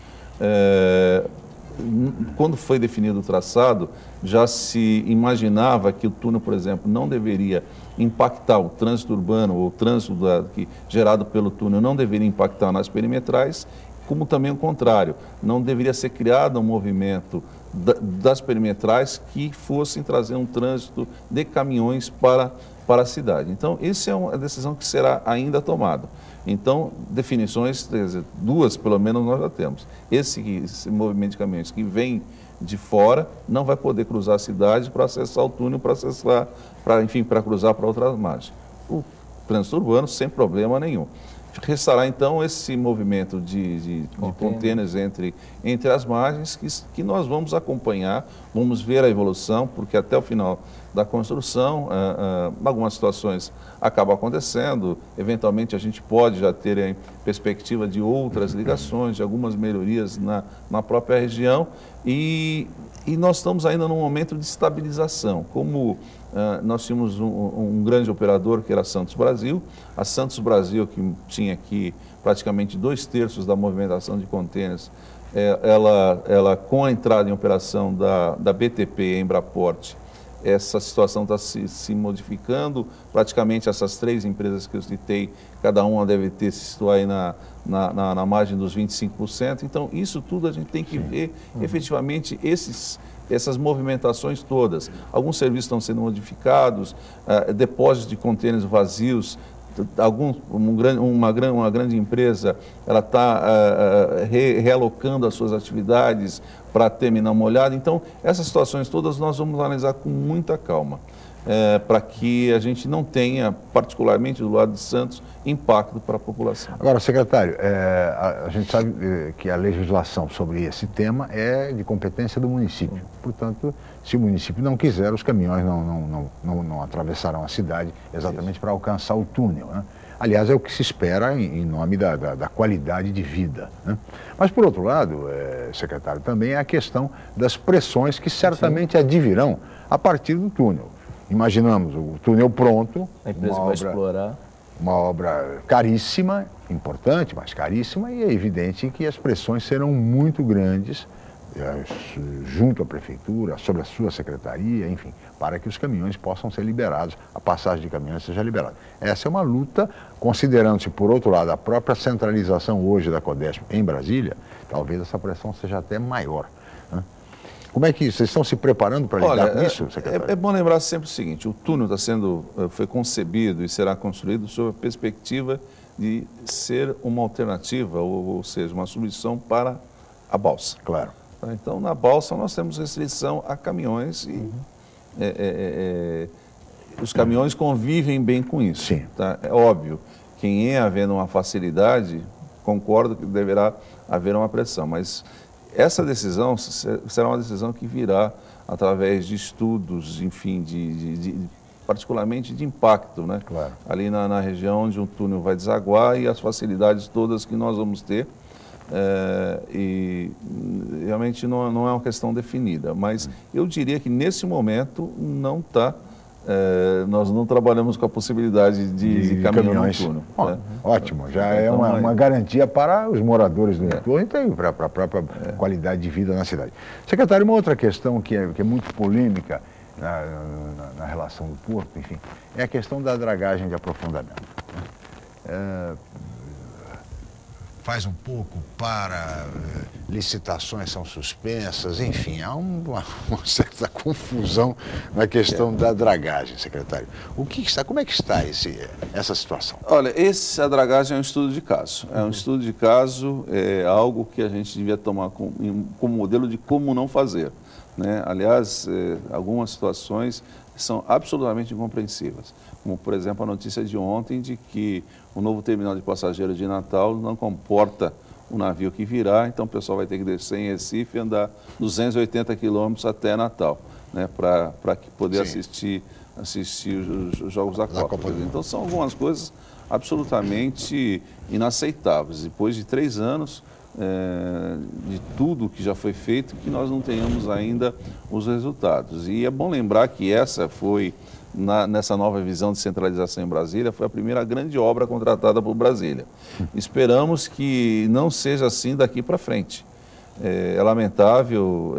Quando foi definido o traçado, já se imaginava que o túnel, por exemplo, não deveria impactar o trânsito urbano, ou o trânsito gerado pelo túnel não deveria impactar nas perimetrais, como também o contrário, não deveria ser criado um movimento das perimetrais que fossem trazer um trânsito de caminhões para a cidade. Então, essa é uma decisão que será ainda tomada. Então, definições, quer dizer, duas pelo menos nós já temos. Esse movimento de caminhões que vem de fora não vai poder cruzar a cidade para acessar o túnel, para cruzar para outras margens. O trânsito urbano sem problema nenhum. Restará então esse movimento de contêineres entre as margens que nós vamos acompanhar, vamos ver a evolução, porque até o final da construção. Algumas situações acabam acontecendo, eventualmente a gente pode já ter em perspectiva de outras ligações, de algumas melhorias na própria região, e nós estamos ainda num momento de estabilização. Como nós tínhamos um grande operador que era a Santos Brasil, a Santos Brasil, que tinha aqui praticamente 2/3 da movimentação de contêineres, ela com a entrada em operação da BTP, Embraport, essa situação está se modificando. Praticamente essas 3 empresas que eu citei, cada uma deve se situar aí na margem dos 25%. Então, isso tudo a gente tem que ver efetivamente essas movimentações todas. Alguns serviços estão sendo modificados, depósitos de contêineres vazios. Uma grande empresa, ela está realocando as suas atividades para terminar uma olhada. Então, essas situações todas nós vamos analisar com muita calma, para que a gente não tenha, particularmente do lado de Santos, impacto para a população. Agora, secretário, a gente sabe que a legislação sobre esse tema é de competência do município. Portanto, se o município não quiser, os caminhões não atravessarão a cidade exatamente para alcançar o túnel, né? Aliás, é o que se espera em nome da qualidade de vida, né? Mas, por outro lado, secretário, também é a questão das pressões que certamente advirão a partir do túnel. Imaginamos o túnel pronto, a empresa vai explorar. Uma obra caríssima, importante, mas caríssima, e é evidente que as pressões serão muito grandes junto à prefeitura, sobre a sua secretaria, enfim, para que os caminhões possam ser liberados, a passagem de caminhões seja liberada. Essa é uma luta, considerando-se, por outro lado, a própria centralização hoje da Codesp em Brasília, talvez essa pressão seja até maior, né? Como é que vocês estão se preparando para lidar com isso, secretário? É bom lembrar sempre o seguinte: o túnel foi concebido e será construído sob a perspectiva de ser uma alternativa, ou seja, uma solução para a balsa. Claro. Então, na balsa nós temos restrição a caminhões e os caminhões convivem bem com isso. Sim. Tá? É óbvio, quem havendo uma facilidade, concordo que deverá haver uma pressão, mas essa decisão será uma decisão que virá através de estudos, enfim, particularmente de impacto, né? Claro. Ali na região onde um túnel vai desaguar e as facilidades todas que nós vamos ter. E realmente não é uma questão definida, mas eu diria que nesse momento não está. Nós não trabalhamos com a possibilidade de caminhões no túnel. Ótimo, já é uma garantia para os moradores do entorno e também para a própria qualidade de vida na cidade. Secretário, uma outra questão que é muito polêmica na relação do porto, enfim, é a questão da dragagem de aprofundamento. Faz um pouco para, licitações são suspensas, enfim, há uma certa confusão na questão da dragagem, secretário. Como é que está essa situação? Olha, a dragagem é um estudo de caso. É um estudo de caso, é algo que a gente devia tomar como modelo de como não fazer, né? Aliás, algumas situações são absolutamente incompreensíveis, como, por exemplo, a notícia de ontem de que o novo terminal de passageiros de Natal não comporta o navio que virá, então o pessoal vai ter que descer em Recife e andar 280 quilômetros até Natal, né, para poder assistir os Jogos da Copa. Então são algumas coisas absolutamente inaceitáveis. Depois de 3 anos de tudo que já foi feito, que nós não tenhamos ainda os resultados. E é bom lembrar que essa foi, nessa nova visão de centralização em Brasília, foi a primeira grande obra contratada por Brasília. Esperamos que não seja assim daqui para frente. É lamentável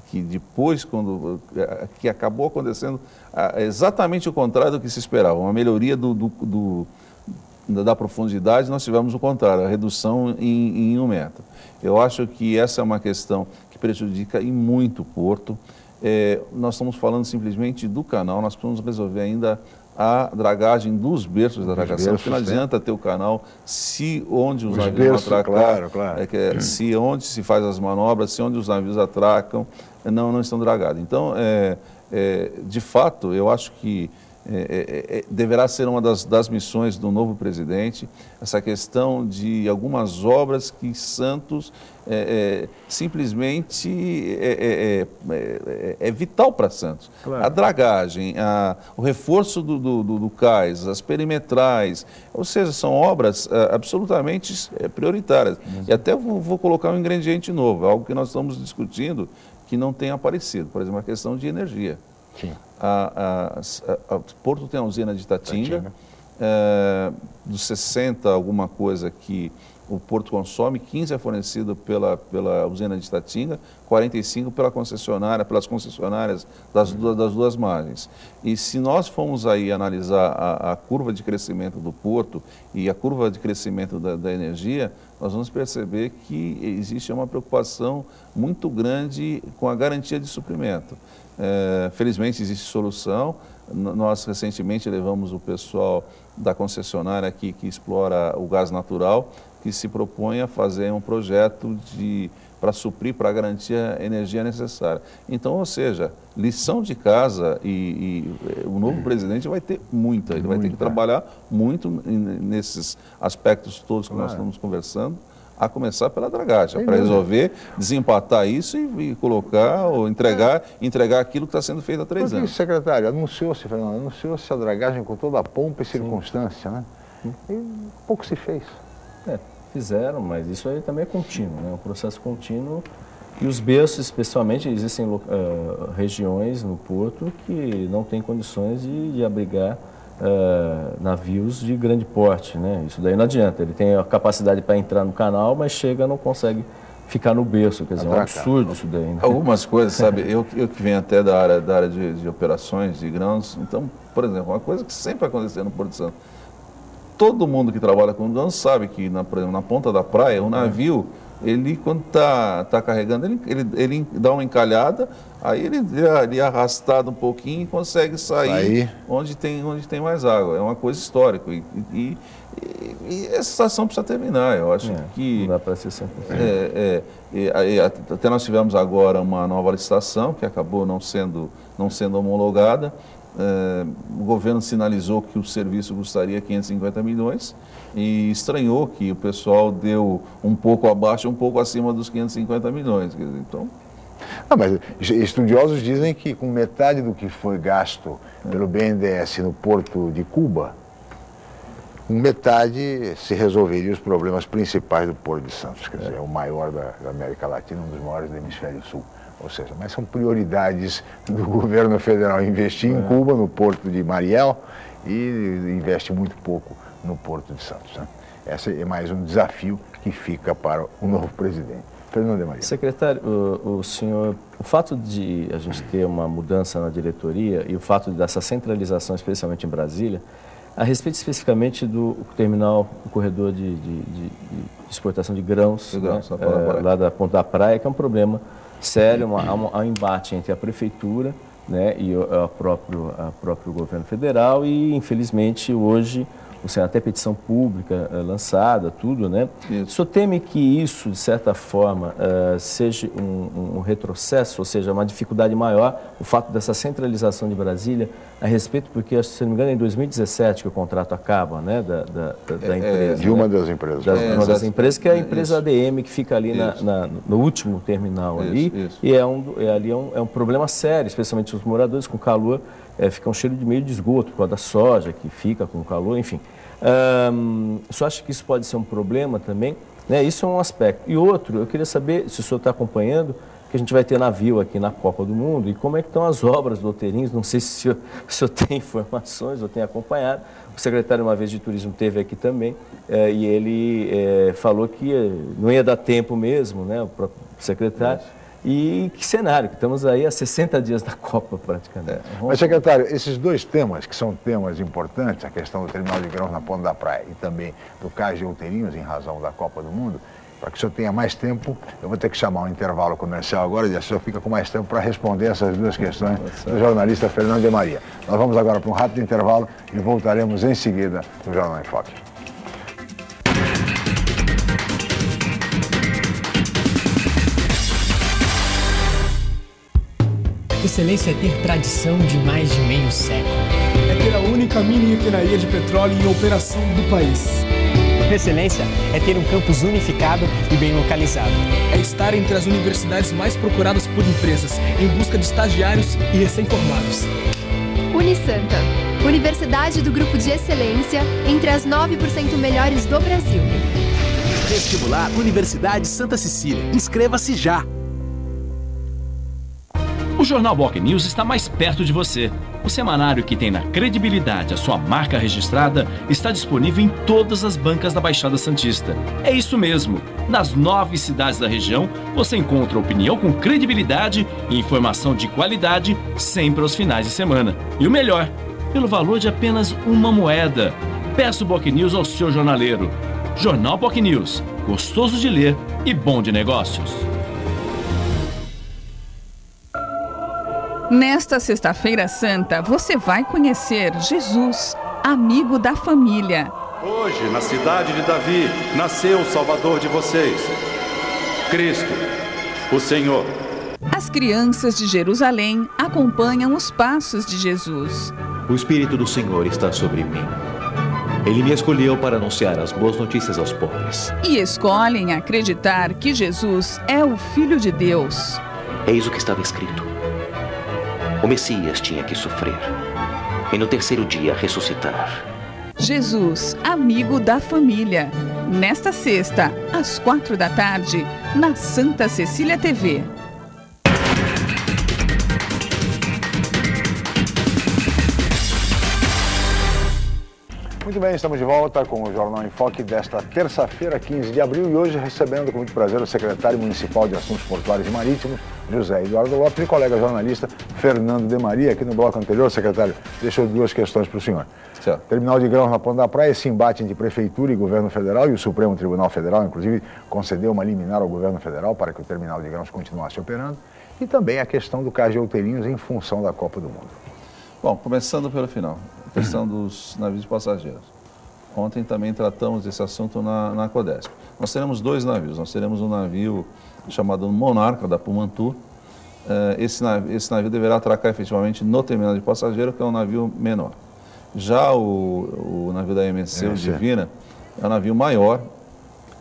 que depois, que acabou acontecendo exatamente o contrário do que se esperava, uma melhoria da profundidade, nós tivemos o contrário, a redução em 1 metro. Eu acho que essa é uma questão que prejudica e muito o porto. Nós estamos falando simplesmente do canal, nós precisamos resolver ainda a dragagem dos berços da dragação, porque não adianta ter o canal onde os navios vão atracar, onde se faz as manobras, onde os navios atracam, não estão dragados. Então, de fato, eu acho que deverá ser uma das missões do novo presidente, essa questão de algumas obras que Santos simplesmente é vital para Santos. Claro. A dragagem, o reforço do cais, as perimetrais, ou seja, são obras absolutamente prioritárias. E até vou colocar um ingrediente novo, algo que nós estamos discutindo que não tem aparecido, por exemplo, a questão de energia. Sim. Porto tem a usina de Itatinga, dos 60 alguma coisa que o Porto consome, 15 é fornecido pela usina de Itatinga, 45 pelas concessionárias das duas margens. E se nós formos aí analisar a curva de crescimento do Porto e a curva de crescimento da energia, nós vamos perceber que existe uma preocupação muito grande com a garantia de suprimento. Felizmente existe solução. Nós recentemente levamos o pessoal da concessionária aqui que explora o gás natural, que se propõe a fazer um projeto para suprir, para garantir a energia necessária. Então, ou seja, lição de casa e o novo presidente vai ter muita, ele vai ter que trabalhar muito nesses aspectos todos que nós estamos conversando, a começar pela dragagem, para resolver, desempatar isso e colocar ou entregar aquilo que está sendo feito há 3 anos. Secretário, anunciou-se a dragagem com toda a pompa e circunstância, né? E pouco se fez. Fizeram, mas isso aí também é contínuo, né? Um processo contínuo. E os berços, especialmente, existem regiões no porto que não têm condições de abrigar navios de grande porte, né? Isso daí não adianta. Ele tem a capacidade para entrar no canal, mas não consegue ficar no berço. Quer dizer, é um absurdo isso daí. Né? Algumas coisas, sabe, eu que venho até da área de operações de grãos, então, por exemplo, uma coisa que sempre aconteceu no Porto Santo, todo mundo que trabalha com grãos sabe que, por exemplo, na ponta da praia, o navio, ele quando está carregando, ele dá uma encalhada, aí ele é arrastado um pouquinho e consegue sair onde tem mais água. É uma coisa histórica. E essa situação precisa terminar, eu acho que... Não dá para ser 100%. Até nós tivemos agora uma nova licitação que acabou não sendo homologada. O governo sinalizou que o serviço custaria 550 milhões e estranhou que o pessoal deu um pouco abaixo, um pouco acima dos 550 milhões. Então... Não, mas estudiosos dizem que com metade do que foi gasto pelo BNDES no Porto de Cuba, com metade se resolveria os problemas principais do Porto de Santos, quer dizer, é o maior da América Latina, um dos maiores do Hemisfério Sul. Ou seja, mas são prioridades do governo federal investir em Cuba, no Porto de Mariel, e investe muito pouco no Porto de Santos. Né? Esse é mais um desafio que fica para o novo presidente. Fernando de Maria. Secretário, o fato de a gente ter uma mudança na diretoria e o fato dessa centralização, especialmente em Brasília, a respeito especificamente do terminal, o corredor de exportação de grãos, né, lá da Ponta da Praia, que é um problema sério, há um embate entre a prefeitura, né, e o próprio governo federal e, infelizmente, hoje, até petição pública lançada, tudo, né? O senhor teme que isso, de certa forma, seja um retrocesso, ou seja, uma dificuldade maior, o fato dessa centralização de Brasília, a respeito, porque, se não me engano, é em 2017 que o contrato acaba, né, da empresa. De uma das empresas. Uma das empresas, que é a empresa ADM, que fica ali no último terminal ali, e ali é um problema sério, especialmente os moradores com calor, fica um cheiro de meio de esgoto, por causa da soja que fica com calor, enfim. O senhor acha que isso pode ser um problema também? Né? Isso é um aspecto. E outro, eu queria saber se o senhor está acompanhando, que a gente vai ter navio aqui na Copa do Mundo, e como é que estão as obras do Outeirinhos, não sei se o senhor tem informações ou tem acompanhado. O secretário, uma vez de turismo, esteve aqui também, e ele falou que não ia dar tempo mesmo, né, o próprio secretário. E que cenário, que estamos aí há 60 dias da Copa, praticamente. Mas, secretário, esses dois temas, que são temas importantes, a questão do terminal de grãos na Ponta da Praia e também do cais de Outeirinhos, em razão da Copa do Mundo, para que o senhor tenha mais tempo, eu vou ter que chamar um intervalo comercial agora, e o senhor fica com mais tempo para responder essas duas questões do jornalista Fernando de Maria. Nós vamos agora para um rápido intervalo e voltaremos em seguida no Jornal em Foque. Excelência é ter tradição de mais de meio século. É ter a única mini refinaria de petróleo em operação do país. Excelência é ter um campus unificado e bem localizado. É estar entre as universidades mais procuradas por empresas, em busca de estagiários e recém-formados. Unisanta, Universidade do Grupo de Excelência, entre as 9% melhores do Brasil. Vestibular Universidade Santa Cecília. Inscreva-se já! O Jornal Walk News está mais perto de você. O semanário que tem na credibilidade a sua marca registrada está disponível em todas as bancas da Baixada Santista. É isso mesmo. Nas 9 cidades da região, você encontra opinião com credibilidade e informação de qualidade sempre aos finais de semana. E o melhor, pelo valor de apenas uma moeda. Peça o Walk News ao seu jornaleiro. Jornal Walk News, gostoso de ler e bom de negócios. Nesta Sexta-feira Santa, você vai conhecer Jesus, amigo da família. Hoje, na cidade de Davi, nasceu o Salvador de vocês, Cristo, o Senhor. As crianças de Jerusalém acompanham os passos de Jesus. O Espírito do Senhor está sobre mim. Ele me escolheu para anunciar as boas notícias aos pobres. E escolhem acreditar que Jesus é o Filho de Deus. Eis o que estava escrito. O Messias tinha que sofrer e no terceiro dia ressuscitar. Jesus, amigo da família. Nesta sexta, às 4 da tarde, na Santa Cecília TV. Muito bem, estamos de volta com o Jornal em Foque desta terça-feira, 15 de abril, e hoje recebendo com muito prazer o secretário municipal de Assuntos Portuários e Marítimos, José Eduardo Lopes, e colega jornalista Fernando de Maria. Aqui no bloco anterior, secretário, deixou 2 questões para o senhor. Certo. Terminal de grãos na Ponta da Praia, esse embate entre Prefeitura e Governo Federal, e o Supremo Tribunal Federal, inclusive, concedeu uma liminar ao Governo Federal para que o terminal de grãos continuasse operando, e também a questão do Cais de Outeirinhos em função da Copa do Mundo. Bom, começando pelo final, a questão dos navios de passageiros. Ontem também tratamos desse assunto na Codesp. Nós teremos 2 navios. Nós teremos um navio chamado Monarca, da Pumantur. Esse navio deverá atracar efetivamente no terminal de passageiro, que é um navio menor. Já o navio da MSC, o Divina, é um navio maior.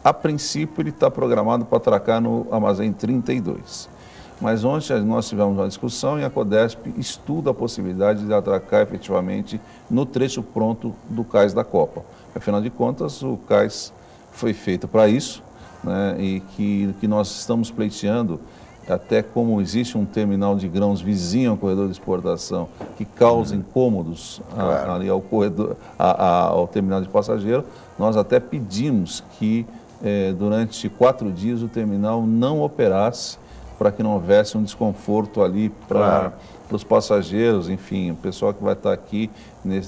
A princípio, ele está programado para atracar no armazém 32. Mas ontem nós tivemos uma discussão e a Codesp estuda a possibilidade de atracar efetivamente no trecho pronto do cais da Copa. Afinal de contas, o cais foi feito para isso, né, e que nós estamos pleiteando, até como existe um terminal de grãos vizinho ao corredor de exportação, que causa incômodos ali ao corredor, ao terminal de passageiro, nós até pedimos que durante 4 dias o terminal não operasse, para que não houvesse um desconforto ali para os passageiros, enfim, o pessoal que vai estar aqui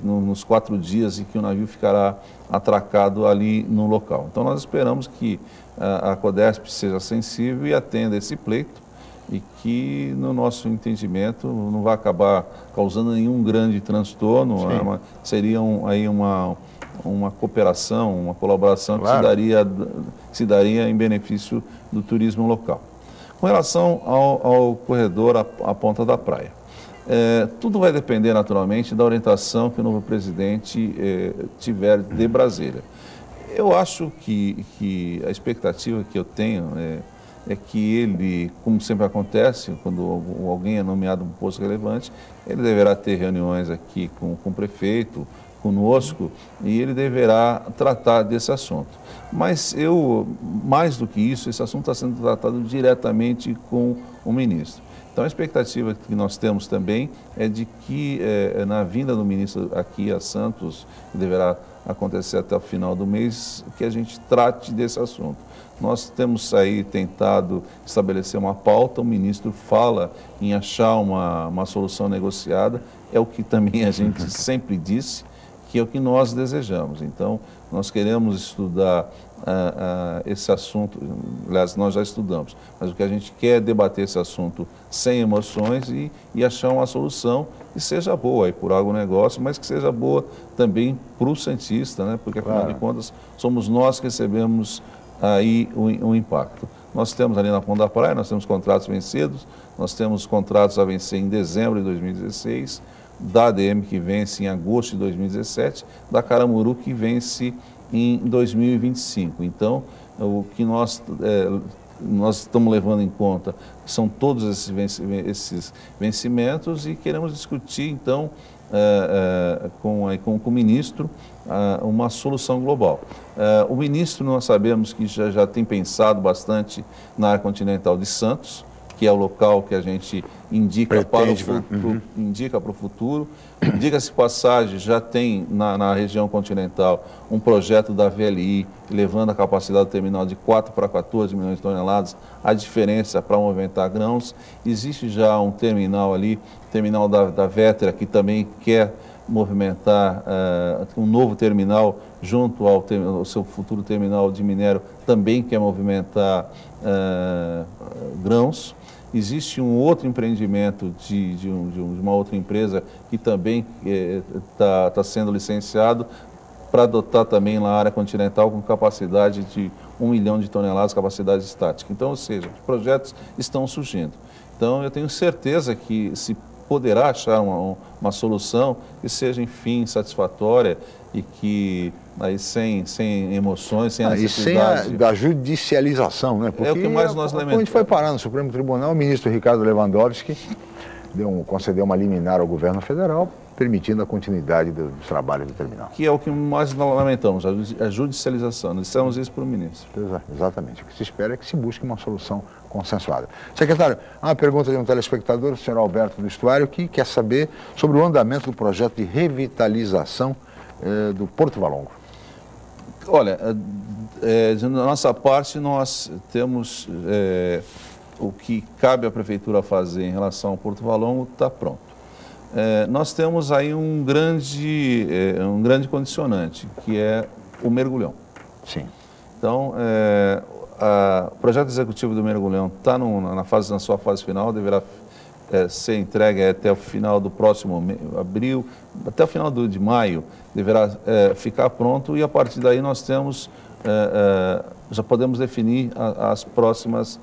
nos 4 dias e que o navio ficará atracado ali no local. Então nós esperamos que a Codesp seja sensível e atenda esse pleito e que, no nosso entendimento, não vai acabar causando nenhum grande transtorno, seria aí uma cooperação, uma colaboração que se daria em benefício do turismo local. Com relação ao corredor à Ponta da Praia, tudo vai depender naturalmente da orientação que o novo presidente tiver de Brasília. Eu acho que a expectativa que eu tenho é que ele, como sempre acontece, quando alguém é nomeado um posto relevante, ele deverá ter reuniões aqui com o prefeito, conosco, e ele deverá tratar desse assunto. Mas mais do que isso, esse assunto está sendo tratado diretamente com o ministro. Então a expectativa que nós temos também é de que na vinda do ministro aqui a Santos, que deverá acontecer até o final do mês, que a gente trate desse assunto. Nós temos aí tentado estabelecer uma pauta, o ministro fala em achar uma solução negociada, é o que também a gente sempre disse, que é o que nós desejamos. Então, nós queremos estudar esse assunto, aliás, nós já estudamos, mas o que a gente quer é debater esse assunto sem emoções e achar uma solução que seja boa aí por agronegócio, mas que seja boa também para o Santista, né? Porque, afinal de contas, somos nós que recebemos aí o impacto. Nós temos ali na Ponta da Praia, nós temos contratos vencidos, nós temos contratos a vencer em dezembro de 2016, da ADM, que vence em agosto de 2017, da Caramuru, que vence em 2025. Então, o que nós estamos levando em conta são todos esses vencimentos e queremos discutir, então, com o ministro, uma solução global. O ministro, nós sabemos que já tem pensado bastante na área continental de Santos, que é o local que a gente indica para o futuro. Diga-se passagem, já tem na região continental um projeto da VLI, levando a capacidade do terminal de 4 para 14 milhões de toneladas, a diferença para movimentar grãos. Existe já um terminal ali, terminal da Vétera, que também quer movimentar um novo terminal junto ao seu futuro terminal de minério, também quer movimentar grãos. Existe um outro empreendimento de uma outra empresa que também está sendo licenciado para adotar também na área continental com capacidade de 1 milhão de toneladas, capacidade estática. Então, ou seja, os projetos estão surgindo. Então, eu tenho certeza que se poderá achar uma solução que seja, enfim, satisfatória e que aí sem emoções, sem a necessidade... E sem a judicialização, né? Porque é o que mais nós lamentamos. Quando a gente foi parar no Supremo Tribunal, o ministro Ricardo Lewandowski concedeu uma liminar ao governo federal, permitindo a continuidade dos trabalhos do terminal. Que é o que mais nós lamentamos, a judicialização. Nós dissemos isso para o ministro. Exatamente. O que se espera é que se busque uma solução consensuada. Secretário, há uma pergunta de um telespectador, o senhor Alberto do Estuário, que quer saber sobre o andamento do projeto de revitalização do Porto Valongo. Olha, da nossa parte, nós temos o que cabe à Prefeitura fazer em relação ao Porto Valongo, está pronto. Nós temos aí um grande condicionante, que é o mergulhão. Sim. Então, o projeto executivo do mergulhão está na sua fase final, deverá ser entregue até o final do próximo abril, até o final de maio, deverá ficar pronto e a partir daí nós temos, já podemos definir as próximas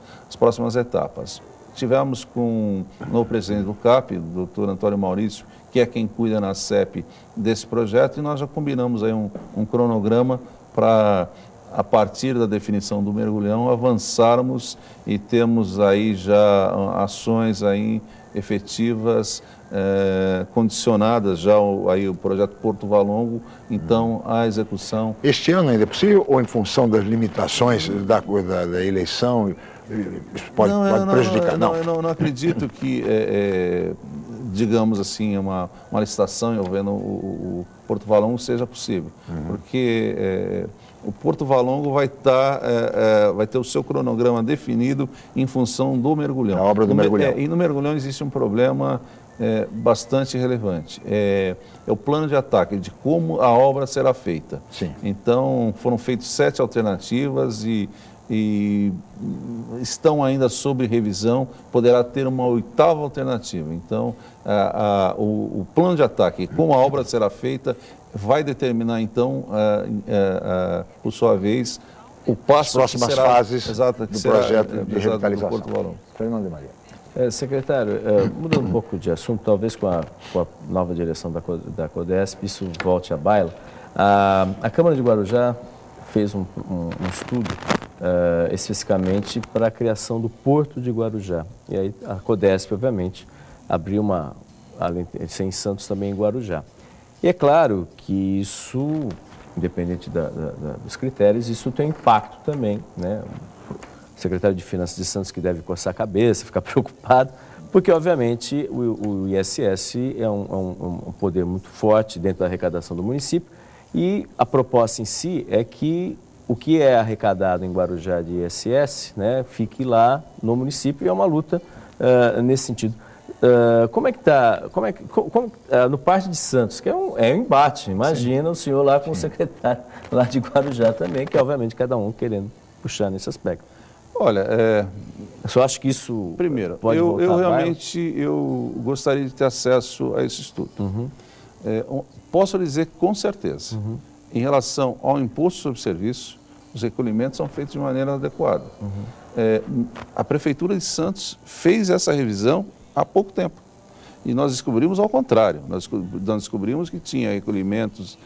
etapas. Tivemos com o novo presidente do CAP, o doutor Antônio Maurício, que é quem cuida na CEP desse projeto, e nós já combinamos aí um cronograma para, a partir da definição do mergulhão, avançarmos e temos aí já ações aí efetivas, condicionadas já aí o projeto Porto Valongo, então a execução... Este ano ainda é possível ou em função das limitações da eleição, isso pode prejudicar? Eu não acredito que, digamos assim, uma licitação envolvendo o Porto Valongo seja possível, porque o Porto Valongo vai ter o seu cronograma definido em função do mergulhão. A obra do mergulhão. E no mergulhão existe um problema bastante relevante. É o plano de ataque, de como a obra será feita. Sim. Então, foram feitas 7 alternativas e estão ainda sob revisão, poderá ter uma 8ª alternativa. Então, o plano de ataque, como a obra será feita, vai determinar, então, por sua vez, o passo as próximas fases do projeto de revitalização. Porto Valongo. Fernando de Maria. Secretário, mudando um pouco de assunto, talvez com a nova direção da CODESP, isso volte à baila. A Câmara de Guarujá fez um estudo especificamente para a criação do Porto de Guarujá. E aí a CODESP, obviamente, abriu além de ser em Santos, também em Guarujá. E é claro que isso, independente dos critérios, isso tem impacto também, né? O secretário de Finanças de Santos que deve coçar a cabeça, ficar preocupado, porque, obviamente, o ISS é um poder muito forte dentro da arrecadação do município e a proposta em si é que o que é arrecadado em Guarujá de ISS, né, fique lá no município e é uma luta nesse sentido. Como é que está, no Parque de Santos, que é um embate, imagina. Sim. O senhor lá com o secretário lá de Guarujá também, que obviamente cada um querendo puxar nesse aspecto. Olha, eu só acho que isso primeiro, pode voltar eu realmente gostaria de ter acesso a esse estudo. Posso dizer com certeza, em relação ao imposto sobre serviço, os recolhimentos são feitos de maneira adequada. A Prefeitura de Santos fez essa revisão há pouco tempo. E nós descobrimos ao contrário, nós descobrimos que tinha recolhimentos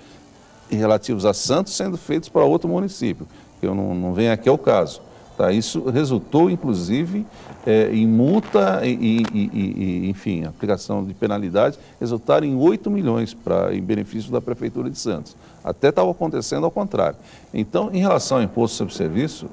relativos a Santos sendo feitos para outro município, que eu não venho aqui ao caso. Tá? Isso resultou, inclusive, em multa e, enfim, aplicação de penalidade, resultaram em 8 milhões em benefício da Prefeitura de Santos. Até estava acontecendo ao contrário. Então, em relação ao imposto sobre serviço,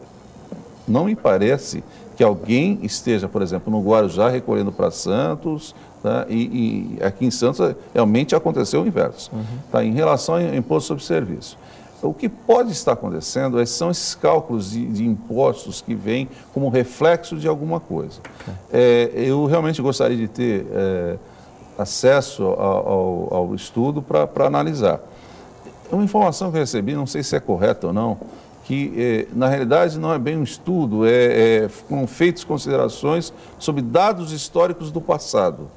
não me parece que alguém esteja, por exemplo, no Guarujá recolhendo para Santos, tá? E aqui em Santos realmente aconteceu o inverso. Tá? Em relação ao imposto sobre serviço. O que pode estar acontecendo são esses cálculos de impostos que vêm como reflexo de alguma coisa. Eu realmente gostaria de ter acesso ao estudo para analisar. Uma informação que eu recebi, não sei se é correta ou não, que na realidade não é bem um estudo, foram feitas considerações sobre dados históricos do passado,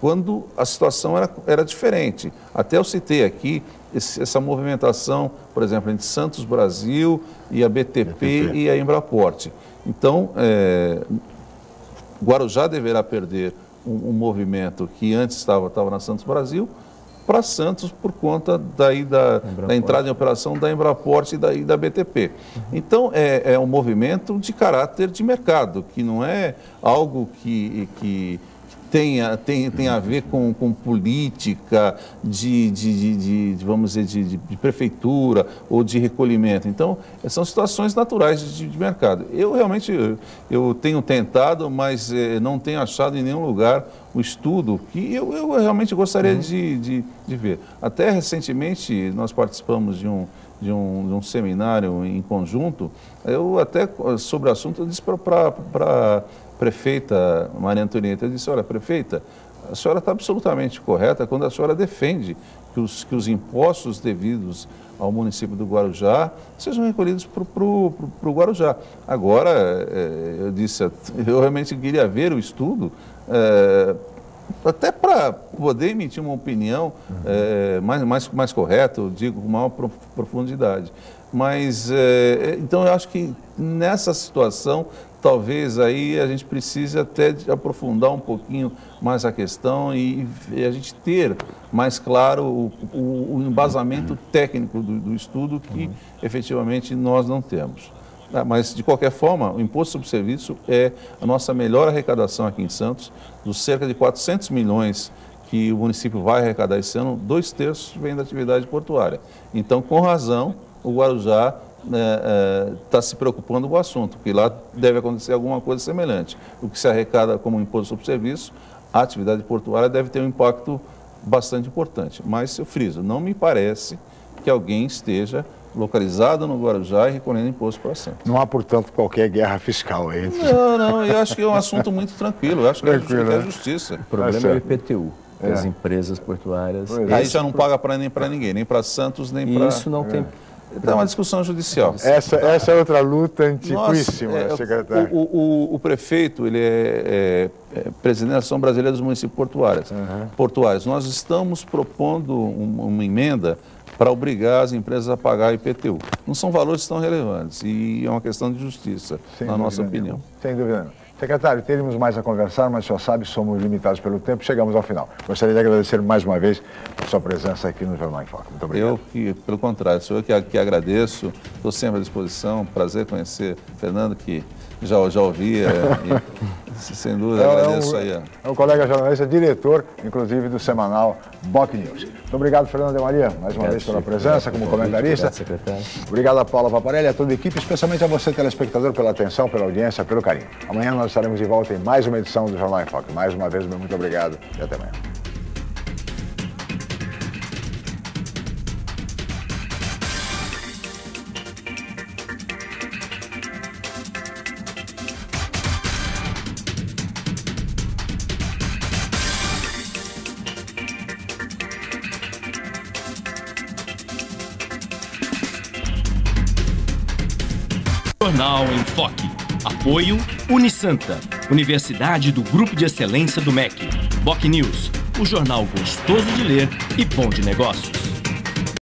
quando a situação era diferente. Até eu citei aqui essa movimentação, por exemplo, entre Santos Brasil e a BTP e a Embraporte. Então, Guarujá deverá perder um movimento que antes estava na Santos Brasil para Santos por conta da entrada em operação da Embraporte e da BTP. Então, é um movimento de caráter de mercado, que não é algo que tem a ver com política vamos dizer, de prefeitura ou de recolhimento. Então, são situações naturais de mercado. Eu realmente eu tenho tentado, mas não tenho achado em nenhum lugar o estudo que eu realmente gostaria de ver. Até recentemente nós participamos de um seminário em conjunto. Eu até sobre o assunto eu disse para prefeita Maria Antonieta, eu disse: olha, prefeita, a senhora está absolutamente correta quando a senhora defende que os impostos devidos ao município do Guarujá sejam recolhidos para o Guarujá. Agora, eu disse, eu realmente queria ver o estudo, até para poder emitir uma opinião mais correta, eu digo, com maior profundidade. Mas, então, eu acho que nessa situação, talvez aí a gente precise até aprofundar um pouquinho mais a questão e a gente ter mais claro o embasamento técnico do estudo que efetivamente nós não temos. Mas, de qualquer forma, o imposto sobre serviço é a nossa melhor arrecadação aqui em Santos. Dos cerca de 400 milhões que o município vai arrecadar esse ano, 2/3 vem da atividade portuária. Então, com razão, o Guarujá está se preocupando com o assunto, porque lá deve acontecer alguma coisa semelhante. O que se arrecada como imposto sobre serviço, a atividade portuária deve ter um impacto bastante importante. Mas, eu friso, não me parece que alguém esteja localizado no Guarujá e recolhendo imposto para Santos. Não há, portanto, qualquer guerra fiscal aí. Não, eu acho que é um assunto muito tranquilo, eu acho que é justiça. O problema é o IPTU. As empresas portuárias... Aí já não paga nem para ninguém, nem para Santos, nem para... Isso não tem... Então, é uma discussão judicial. Essa é outra luta antiquíssima, secretário. O prefeito, ele é presidente da Associação Brasileira dos Municípios Portuários. Nós estamos propondo uma emenda para obrigar as empresas a pagar IPTU. Não são valores tão relevantes e é uma questão de justiça, na nossa opinião. Sem dúvida não. Secretário, teríamos mais a conversar, mas só sabe, somos limitados pelo tempo. Chegamos ao final. Gostaria de agradecer mais uma vez a sua presença aqui no Jornal em Foco. Muito obrigado. Pelo contrário, sou eu que agradeço. Estou sempre à disposição. Prazer conhecer o Fernando, que já ouvia. Sem dúvida, agradeço aí. É um colega jornalista, diretor, inclusive, do semanal BOC News. Muito obrigado, Fernando de Maria, mais uma vez pela presença como comentarista. Obrigado, secretário. Obrigado a Paula Paparelli, a toda a equipe, especialmente a você, telespectador, pela atenção, pela audiência, pelo carinho. Amanhã nós estaremos de volta em mais uma edição do Jornal em Foco. Mais uma vez, muito obrigado e até amanhã. Jornal em Foque. Apoio Unisanta, Universidade do Grupo de Excelência do MEC. BOC News, o jornal gostoso de ler e bom de negócios.